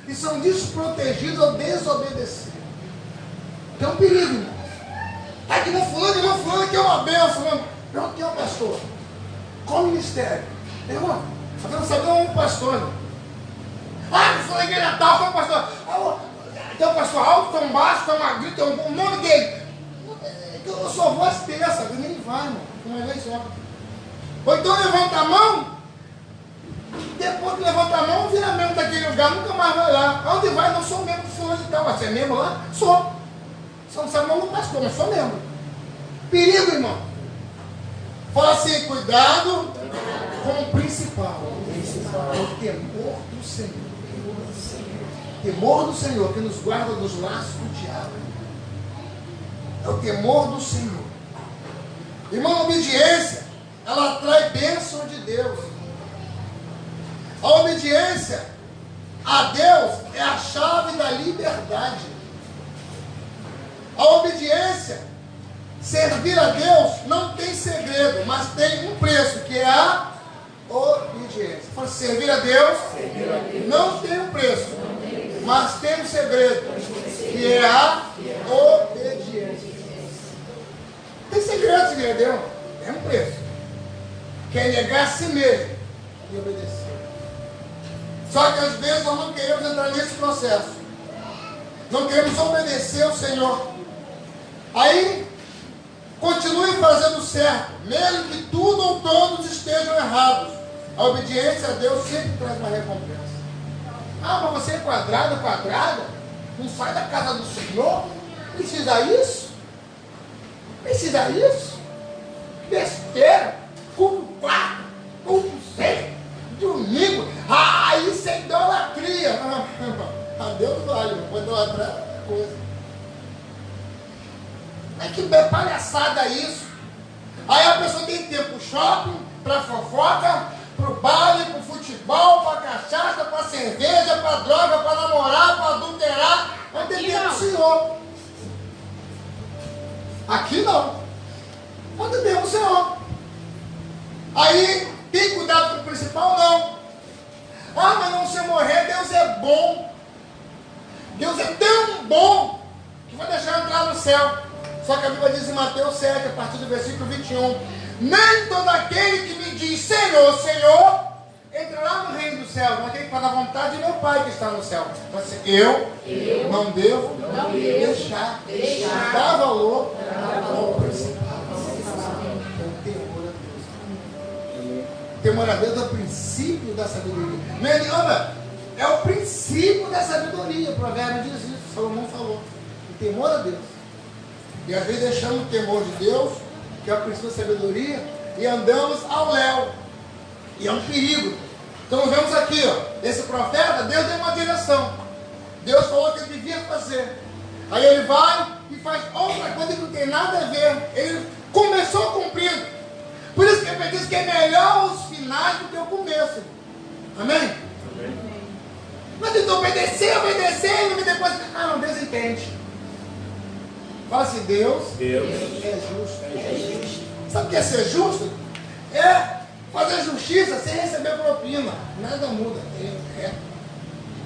S1: E são desprotegidos ao desobedecer. Tem um perigo, irmão. Tá aqui no fulano, que é uma bênção, irmão. Não, que é um pastor. Qual ministério? Irmão, só quero saber um pastor, irmão. Ah, eu sou da igreja tal, qual pastor? Tem um pastor alto, tem um baixo, tem um magrinho, tem um nome dele. Eu só vou às terças, nem vai, irmão. Uma vez só. Ou então levanta a mão. Depois que levanta a mão, vira membro daquele lugar, nunca mais vai lá. Onde vai? Não sou membro do fulano de tal. Você é membro lá? Sou. Você não sabe o nome do pastor, mas sou membro. Perigo, irmão. Fala assim, cuidado com o principal. É o temor do Senhor. Temor do Senhor que nos guarda dos laços do diabo. É o temor do Senhor. Irmão, a obediência, ela atrai bênção de Deus. A obediência a Deus é a chave da liberdade. A obediência, servir a Deus, não tem segredo, mas tem um preço, que é a obediência. Fala, servir a Deus não tem um preço, mas tem um segredo, que é a obediência. Tem segredo, servir a Deus, tem um preço, que é negar a si mesmo e obedecer. Só que às vezes nós não queremos entrar nesse processo. Não queremos obedecer ao Senhor. Aí, continue fazendo certo, mesmo que tudo ou todos estejam errados. A obediência a Deus sempre traz uma recompensa. Ah, mas você é quadrada? Não sai da casa do Senhor? Precisa isso? Besteira. Culto 4, culto 6, domingo. Ah, isso é idolatria. A Deus vale, não pode idolatrar coisa. Mas que palhaçada isso. Aí a pessoa tem tempo pro shopping, pra fofoca, pro baile, pro futebol, pra cachaça, pra cerveja, pra droga, pra namorar, pra adulterar. Mas tem tempo pro Senhor. Aqui não. Mas tem tempo pro Senhor. Aí tem cuidado com o principal? Não. Ah, mas não se eu morrer, Deus é bom. Deus é tão bom que vai deixar eu entrar no céu. Só que a Bíblia diz em Mateus 7, a partir do versículo 21, nem todo aquele que me diz Senhor, Senhor, entrará no reino do céu, mas aquele que faz a vontade de meu Pai que está no céu. Então assim, eu não devo deixar dar valor ao principal. Temor a Deus é o princípio da sabedoria. Não é nenhuma, é o princípio da sabedoria. O provérbio diz isso, Salomão falou. O temor a Deus. E às vezes deixamos o temor de Deus, que é o princípio da sabedoria, e andamos ao léu. E é um perigo. Então nós vemos aqui, ó, esse profeta, Deus deu uma direção. Deus falou que ele devia fazer. Aí ele vai e faz outra coisa que não tem nada a ver. Ele começou cumprindo. Por isso que ele diz que é melhor os finais do que o começo. Amém? Amém. Mas tem que obedecer, e depois... Ah, não, Deus entende. Fala assim, Deus é justo. Sabe o que é ser justo? É fazer justiça sem receber propina. Nada muda. Ele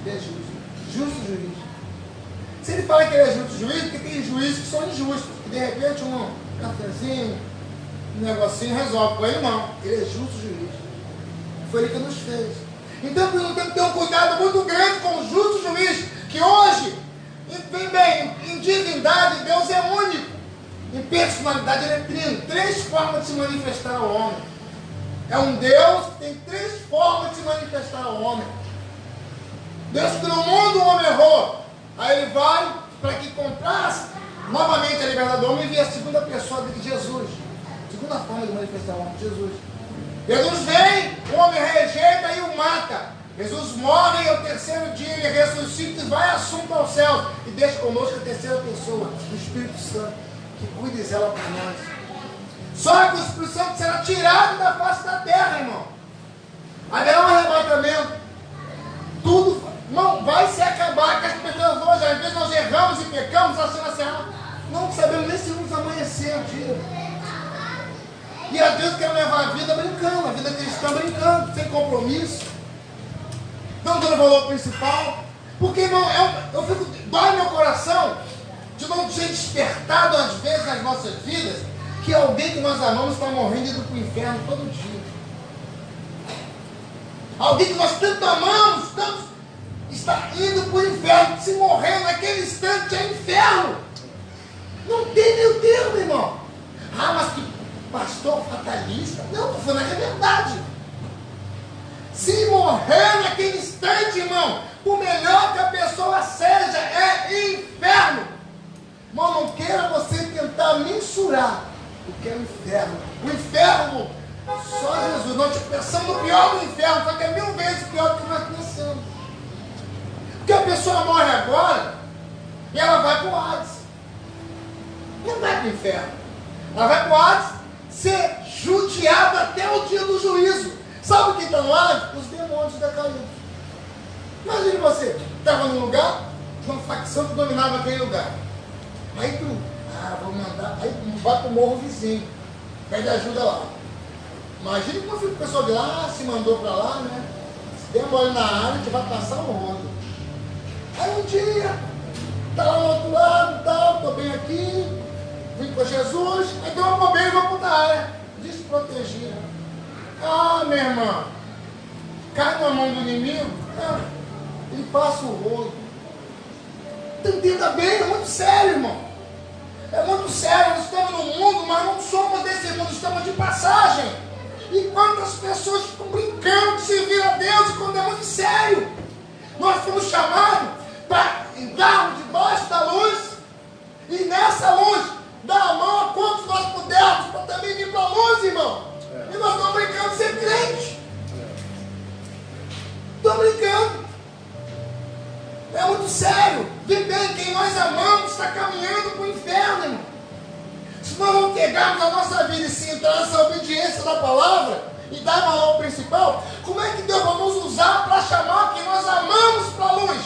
S1: é justo. Justo juiz. Se ele fala que ele é justo juiz, porque tem juízes que são injustos. Que de repente um cafezinho, um negocinho resolve. Com ele não. Ele é justo juiz. Foi Ele que nos fez. Então nós temos que ter um cuidado muito grande com o justo juiz, que hoje, vem bem, em divindade, Deus é único. Em personalidade, Ele é trino. 3 formas de se manifestar ao homem. É um Deus que tem 3 formas de se manifestar ao homem. Deus criou o mundo, o homem errou. Aí Ele vai para que comprasse novamente a liberdade do homem e envia a segunda pessoa de Jesus. Segunda forma de manifestar ao homem, Jesus. Jesus vem, o homem rejeita e o mata. Jesus morre e ao 3º dia ele ressuscita e vai assunto ao céu. E deixa conosco a 3ª pessoa, o Espírito Santo, que cuida e zela por nós. Só que o Espírito Santo será tirado da face da terra, irmão. Haverá um arrebatamento. Tudo não vai se acabar. Que as pessoas hoje, às vezes nós erramos e pecamos, assim, não sabemos nem se vamos amanhecer o dia. E às vezes querem levar a vida brincando, a vida cristã brincando, sem compromisso. Não dando valor principal. Porque, irmão, dói meu coração de não ser despertado às vezes nas nossas vidas que alguém que nós amamos está morrendo e indo para o inferno todo dia. Alguém que nós tanto amamos, tanto está indo para o inferno. Se morrer naquele instante é inferno. Não tem meio termo, irmão. Mas que pastor fatalista. Não, estou falando que é verdade. Se morrer naquele instante, irmão, o melhor que a pessoa seja é inferno. Irmão, não queira você tentar mensurar o que é o inferno. O inferno, só Jesus. Nós pensamos no pior do inferno, só que é 1000 vezes pior do que nós pensamos. Porque a pessoa morre agora e ela vai para o Hades. Não vai para o inferno. Ela vai para o Hades ser judiada até o dia do juízo. Sabe quem está no Hades? Os demônios decaídos. Imagine você, estava num lugar, uma facção que dominava aquele lugar. Aí tu, vou mandar, aí vai para o morro vizinho, pede ajuda lá. Imagine como fica o pessoal de lá, se mandou para lá, né? Se der mole na área, a gente vai passar o rodo. Aí um dia, está lá no outro lado, tal, estou bem aqui, vim com Jesus, aí deu uma bobeira e vou para outra área, desprotegida. Minha irmã, cai na mão do inimigo, ele passa o rodo. Entenda bem, é muito sério, irmão. É muito sério, nós estamos no mundo, mas não somos desse mundo, estamos de passagem. E quantas pessoas ficam brincando de servir a Deus quando é muito sério. Nós fomos chamados para entrarmos debaixo da luz e nessa luz dar a mão a quantos nós pudermos para também vir para a luz, irmão. E nós estamos brincando de ser crente. Estamos brincando. É muito sério. Viver quem nós amamos está caminhando para o inferno, irmão. Se nós não pegarmos a nossa vida e se entrar nessa obediência da palavra e dar valor ao principal, como é que Deus vai nos usar para chamar quem nós amamos para a luz?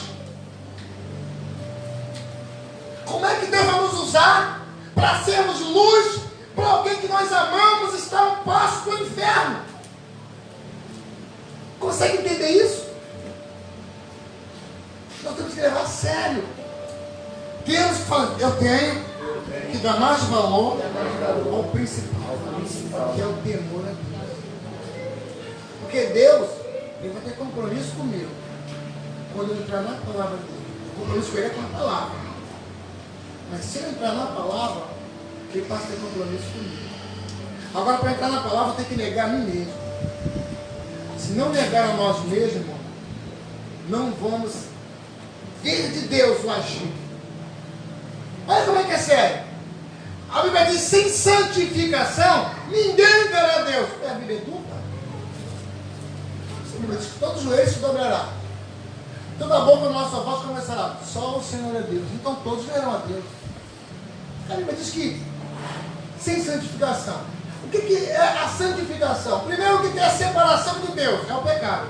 S1: Como é que Deus vai nos usar para sermos luz para alguém que nós amamos está a um passo para o inferno? Consegue entender isso? Nós temos que levar a sério. Temos que falar, eu tenho que dar mais valor ao principal, que é o temor a Deus. Porque Deus, Ele vai ter compromisso comigo quando eu entrar na palavra dele. O compromisso com Ele é com a palavra. Mas se eu entrar na palavra, Ele passa a ter compromisso comigo. Agora, para entrar na palavra, eu tenho que negar a mim mesmo. Se não negar a nós mesmos, irmão, não vamos ver de Deus o agir. Olha como é que é sério. A Bíblia diz, sem santificação, ninguém verá Deus. É a Bíblia dupla. A Bíblia diz que todo joelho se dobrará. Toda boca, nossa voz começará. Só o Senhor é Deus. Então todos verão a Deus. A Bíblia diz que sem santificação. O que é a santificação? Primeiro, que tem a separação de Deus. É o pecado.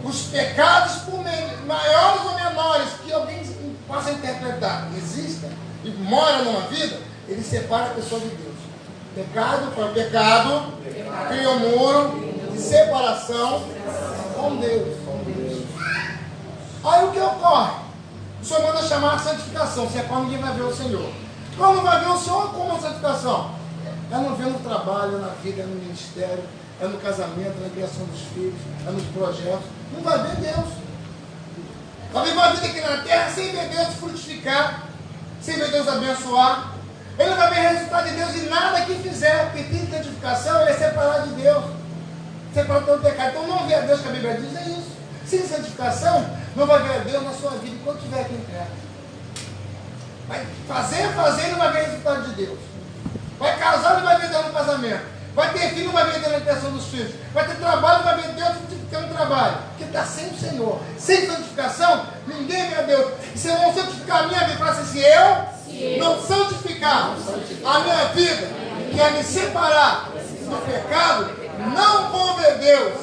S1: Os pecados, por maiores ou menores, que alguém possa interpretar, existem e mora numa vida, ele separa a pessoa de Deus. Pecado para pecado, cria um muro de separação com Deus. Aí o que ocorre? O Senhor manda chamar a santificação. Se é quando ninguém vai ver o Senhor. Quando vai ver o Senhor, como a santificação? É não ver no trabalho, na vida, no ministério. é no casamento, na criação dos filhos, é nos projetos. Não vai ver Deus. Vai viver uma vida aqui na terra sem ver Deus frutificar, sem ver Deus abençoar. Ele não vai ver resultado de Deus em nada que fizer, porque tem santificação, ele é separado de Deus, separado do pecado. Então não vê a Deus, que a Bíblia diz, é isso. Sem santificação, não vai ver a Deus na sua vida enquanto estiver aqui em terra. Vai fazer e não vai ver resultado de Deus. Vai casar e não vai ver Deus no casamento. Vai ter filho e não vai ver Deus na criação dos filhos. Vai ter trabalho e não vai ver Deus no trabalho. Porque está sem o Senhor. Sem santificação, ninguém vê a Deus. E se eu não santificar a minha vida, fala assim, se eu não santificar a minha vida, que é me separar do pecado, não vou ver Deus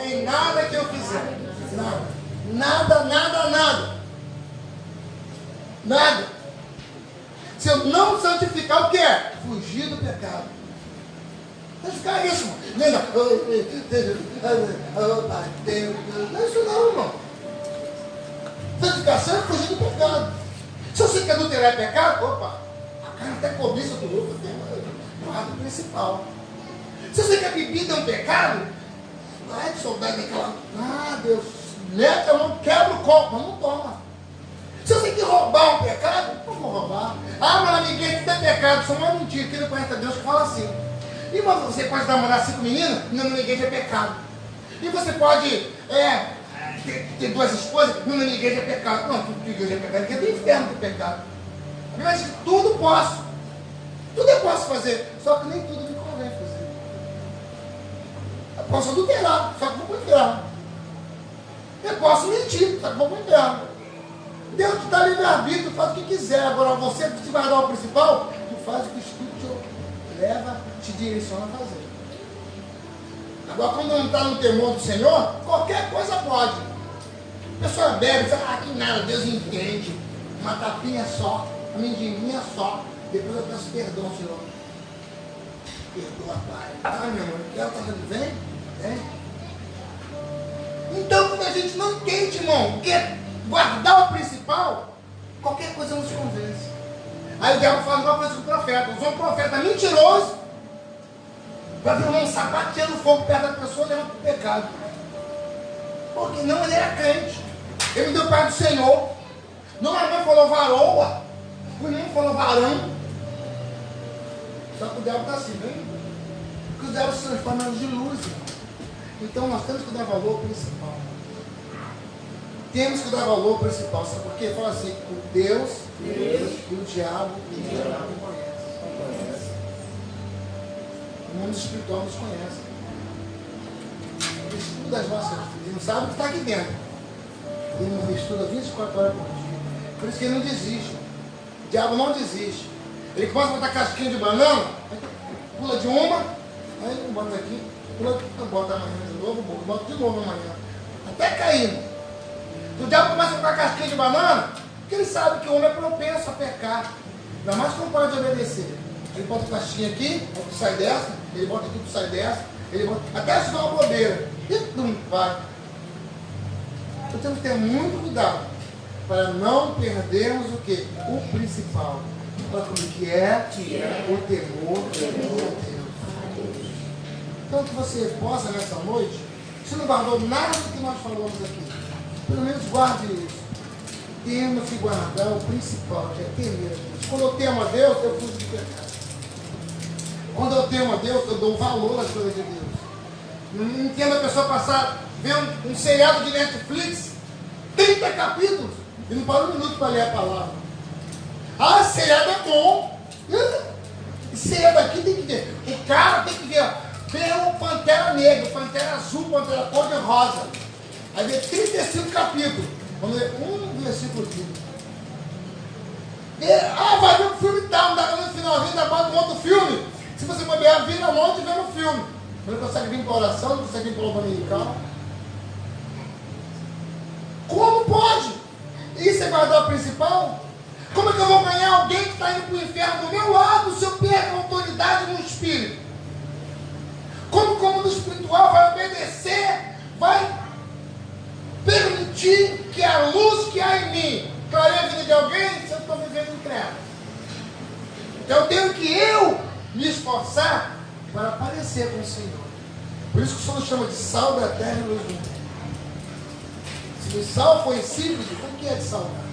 S1: em nada que eu fizer. Nada. Se eu não santificar, o que é? Fugir do pecado. Santificar é isso, irmão. Não é isso não, irmão. Santificação é fugir do pecado. Se eu sei que adulterar é pecado, opa, a carne até cobiça do outro, tem um lado principal. Se eu sei que a bebida é um pecado, vai de soldado naquela, Deus, mete a mão, quebra o copo, mas não toma. Se eu sei que roubar é um pecado, não vou roubar. Mas na minha igreja tudo é pecado, só uma mentira, que não conhece a Deus que fala assim. E você pode namorar 5 meninas, na minha igreja é pecado. E você pode ter 2 esposas, na minha igreja é pecado. Não, tudo que igreja é pecado, porque é do inferno do pecado. Mas tudo posso. Tudo eu posso fazer, só que nem tudo me convém fazer. Eu posso adulterar, só que vou para o inferno. Eu posso mentir, só que vou para o inferno. Deus te dá livre-arbítrio, faz o que quiser. Agora você que te vai dar o principal, tu faz o que o Espírito te leva, te direciona a fazer. Agora quando não está no temor do Senhor, qualquer coisa pode. A pessoa bebe, diz, que nada, Deus entende. Uma tapinha só, uma mendinha só. Depois eu peço perdão, Senhor. Perdoa, Pai. Meu irmão, quer estar vem? Vem. Então quando a gente não entende, irmão, quer guardar o principal, qualquer coisa nos convence. Aí o diabo faz igual coisa com o profeta. Usou um profeta mentiroso para vir um sapateando fogo perto da pessoa e levando para o pecado. Porque não, ele era crente. Ele me deu pai do Senhor. Não, a mãe falou varoa. O irmão falou varão. Só que o diabo está assim, vem? Porque o diabo se transforma de luz. Então nós temos que dar valor ao principal. Temos que dar valor ao principal. Sabe por quê? Fala assim, o Deus e o diabo não conhecem. O mundo espiritual nos conhece. Ele estuda as nossas vidas. Ele não sabe o que está aqui dentro. Ele nos estuda 24 horas por dia. Por isso que ele não desiste. O diabo não desiste. Ele começa a botar casquinha de banana, pula de uma, aí bota aqui, pula, bota amanhã de novo, bota de novo amanhã. Até cair. O diabo começa a botar casquinha de banana, porque ele sabe que o homem é propenso a pecar. Ainda mais quando para de obedecer. Ele bota a casquinha aqui, tu sai dessa, ele bota aqui, tu sai dessa, ele bota, até se dá uma bobeira. E tum, vai. Então temos que ter muito cuidado para não perdermos o quê? O principal. Para como que é o temor de Deus. Então que você possa nessa noite, se não guardou nada do que nós falamos aqui, pelo menos guarde isso. Temos que guardar o principal, que é temer a Deus. Quando eu temo a Deus, eu fujo do pecado. Quando eu temo a Deus, eu dou valor às coisas de Deus. Não entendo a pessoa passar, ver um seriado de Netflix, 30 capítulos, e não para um minuto para ler a palavra. Esse seriado é bom. Esse seriado aqui tem que ver. O cara tem que ver. Vê o Pantera Negra, Pantera Azul, Pantera Cor de Rosa. Aí vê 35 capítulos. Vamos ler um versículo aqui. Vai ver um filme tal, no finalzinho da base do outro filme. Se você bobear, vira a monte e vê no filme. Não consegue vir para a oração, não consegue vir para o dominical. Como pode? Isso é guardar o principal? Como é que eu vou ganhar alguém que está indo para o inferno do meu lado se eu perco a autoridade no espírito? Como no espiritual vai obedecer, vai permitir que a luz que há em mim clareie a vida de alguém se eu estou vivendo em trevas? Então eu tenho que me esforçar para parecer com o Senhor. Por isso que o Senhor nos chama de sal da terra e luz do mundo. Se o sal for insípido, como que é de salgar?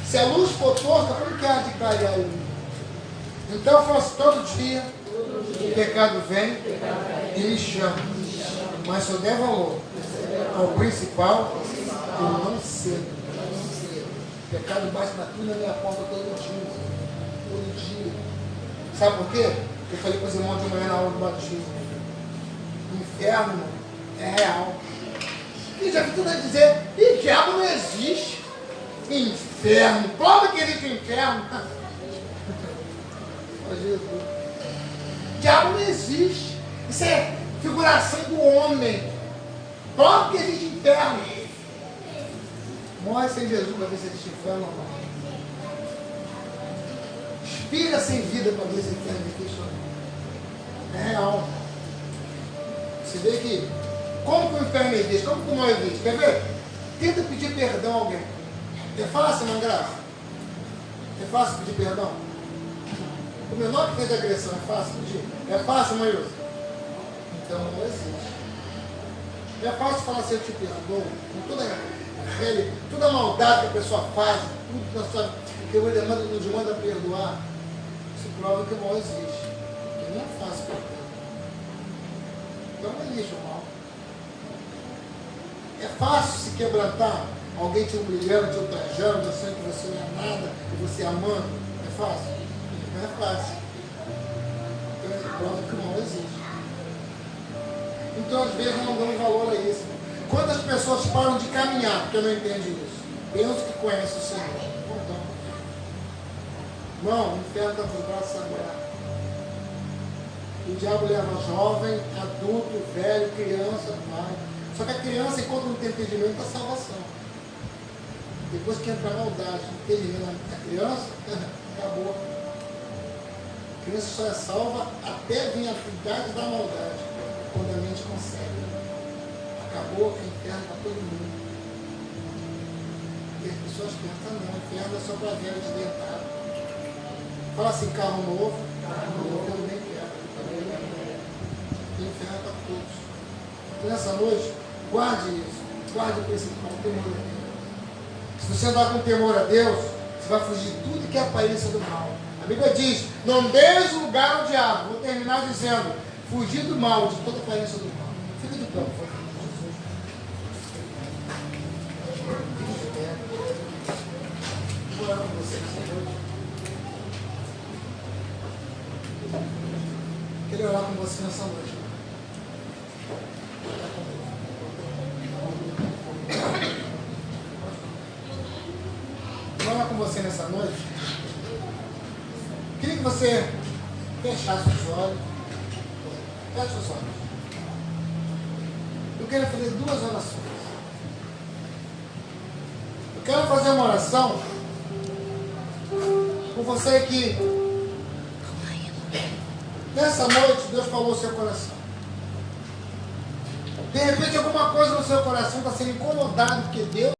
S1: Se a luz for torta, como que há de clarear o mundo? Então eu faço todo dia, o pecado vem e me chama. Mas se eu der valor ao principal, eu não cedo. O pecado bate na minha porta todo dia. Todo dia. Sabe por quê? Eu falei com os irmãos de manhã na aula do batismo. O inferno é real. E já vi tudo a dizer, e diabo não existe. Inferno. Prova que existe o inferno. Oh, Jesus. Diabo não existe. Isso é figuração do homem. Prova que existe inferno. Morre sem Jesus para ver se existe inferno ou não. Expira sem vida para ver se inferno existe ou não. É real. Você vê que, como que o inferno existe? Como que o mal existe? Quer ver? Tenta pedir perdão a alguém. É fácil, não é graça? É fácil pedir perdão? O menor que fez agressão é fácil pedir? É fácil, mãe? Então não existe. É fácil falar assim, eu te perdoo, com toda a maldade que a pessoa faz, tudo que a sua nos manda perdoar. Isso prova que o mal existe. Que não é fácil perdoar. Então não existe o mal. É fácil se quebrantar, alguém te humilhando, te ultrajando, dizendo que você não é nada, que você é amando. É fácil? Não é fácil. Então é prova que o mal existe. Então às vezes não damos valor a isso. Quantas pessoas param de caminhar porque não entendem isso? Pensam que conhecem o Senhor. Não dão. Irmão, o inferno está por braços agora. O diabo leva jovem, adulto, velho, criança, pai. Só que a criança, enquanto não tem entendimento, está salvação. Depois que entra a maldade, entendimento da criança, acabou. A criança só é salva até vir a idade da maldade, quando a mente consegue. Acabou, o inferno para todo mundo. E as pessoas pensam, não, o inferno é só para velho desdentado. Fala assim, carro novo, eu nem quero. O inferno é para todos. Então, nessa noite, guarde isso. Guarde o principal, o temor a Deus. Se você andar com temor a Deus, você vai fugir de tudo que é aparência do mal. A Bíblia diz, não deis lugar ao diabo. Vou terminar dizendo, fugir do mal, de toda aparência do mal. Fica de pé, por favor. Fique de pé. Vou orar com você nessa noite. Queria orar com você nessa noite. Vou orar com você nessa noite. Queria que você fechasse os olhos. Feche os olhos. Eu quero fazer duas orações. Eu quero fazer uma oração com você que nessa noite Deus falou no seu coração. De repente alguma coisa no seu coração está sendo incomodado porque Deus